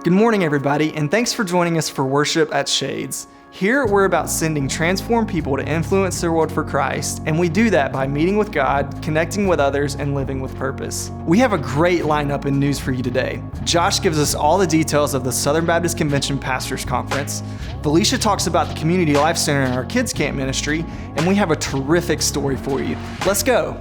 Good morning, everybody, and thanks for joining us for worship at Shades. Here, we're about sending transformed people to influence their world for Christ, and we do that by meeting with God, connecting with others, and living with purpose. We have a great lineup and news for you today. Josh gives us all the details of the Southern Baptist Convention Pastors Conference. Felicia talks about the Community Life Center and our Kids Camp ministry, and we have a terrific story for you. Let's go.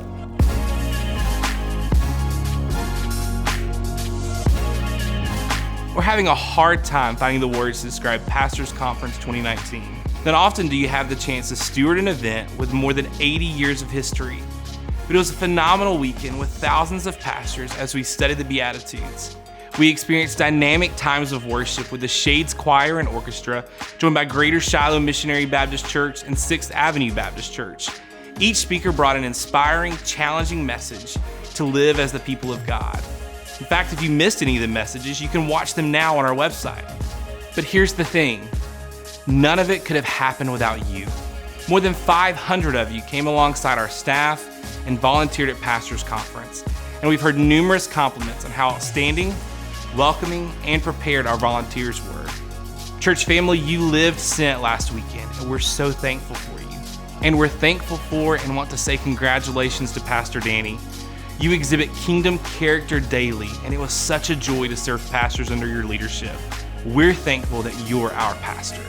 We're having a hard time finding the words to describe Pastors Conference 2019. Not often do you have the chance to steward an event with more than 80 years of history. But it was a phenomenal weekend with thousands of pastors as we studied the Beatitudes. We experienced dynamic times of worship with the Shades Choir and Orchestra, joined by Greater Shiloh Missionary Baptist Church and 6th Avenue Baptist Church. Each speaker brought an inspiring, challenging message to live as the people of God. In fact, if you missed any of the messages, you can watch them now on our website. But here's the thing, none of it could have happened without you. More than 500 of you came alongside our staff and volunteered at Pastors Conference. And we've heard numerous compliments on how outstanding, welcoming, and prepared our volunteers were. Church family, you lived Sent last weekend, and we're so thankful for you. And we're thankful for and want to say congratulations to Pastor Danny. You exhibit kingdom character daily, and it was such a joy to serve pastors under your leadership. We're thankful that you're our pastor.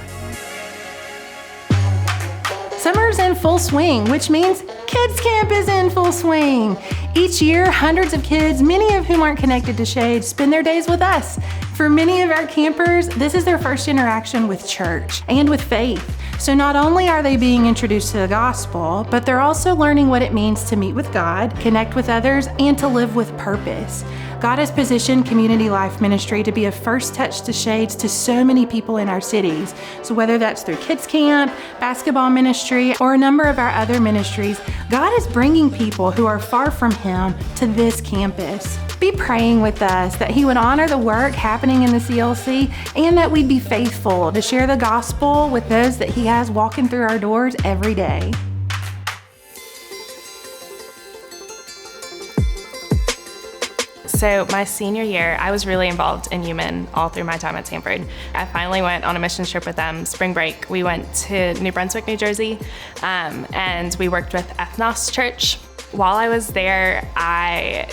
Summer's in full swing, which means Kids Camp is in full swing. Each year, hundreds of kids, many of whom aren't connected to Shades, spend their days with us. For many of our campers, this is their first interaction with church and with faith. So not only are they being introduced to the gospel, but they're also learning what it means to meet with God, connect with others, and to live with purpose. God has positioned Community Life Ministry to be a first touch to Shades to so many people in our cities. So whether that's through Kids Camp, basketball ministry, or a number of our other ministries, God is bringing people who are far from Him to this campus. Be praying with us that He would honor the work happening in the CLC and that we'd be faithful to share the gospel with those that He has walking through our doors every day. So my senior year, I was really involved in UMIN all through my time at Stanford. I finally went on a mission trip with them, spring break. We went to New Brunswick, New Jersey, and we worked with Ethnos Church. While I was there, I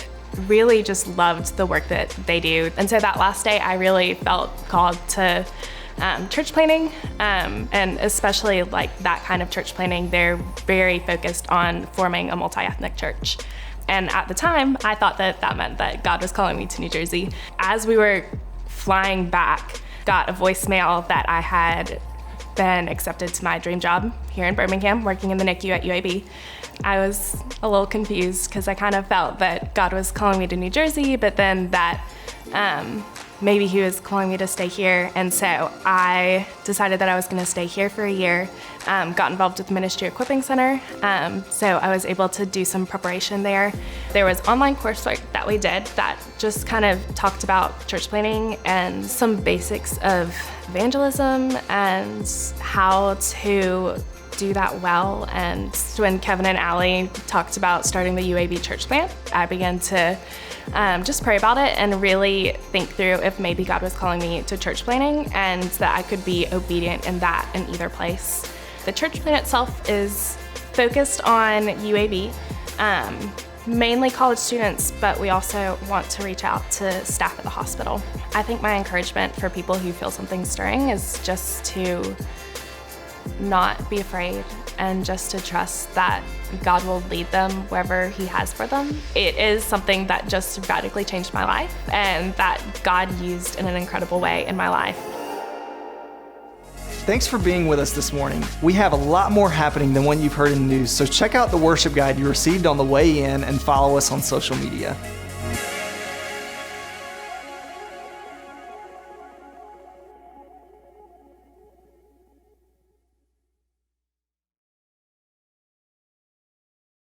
really just loved the work that they do. And so that last day, I really felt called to church planning, and especially like that kind of church planning. They're very focused on forming a multi-ethnic church. And at the time, I thought that that meant that God was calling me to New Jersey. As we were flying back, got a voicemail that I had been accepted to my dream job here in Birmingham, working in the NICU at UAB. I was a little confused because I kind of felt that God was calling me to New Jersey, but then that maybe He was calling me to stay here. And so I decided that I was going to stay here for a year, got involved with the Ministry Equipping Center. So I was able to do some preparation there. There was online coursework that we did that just kind of talked about church planning and some basics of evangelism and how to do that well. And when Kevin and Allie talked about starting the UAB church plant, I began to just pray about it and really think through if maybe God was calling me to church planning and that I could be obedient in that in either place. The church plant itself is focused on UAB, mainly college students, but we also want to reach out to staff at the hospital. I think my encouragement for people who feel something stirring is just to not be afraid and just to trust that God will lead them wherever He has for them. It is something that just radically changed my life and that God used in an incredible way in my life. Thanks for being with us this morning. We have a lot more happening than what you've heard in the news, so check out the worship guide you received on the way in and follow us on social media.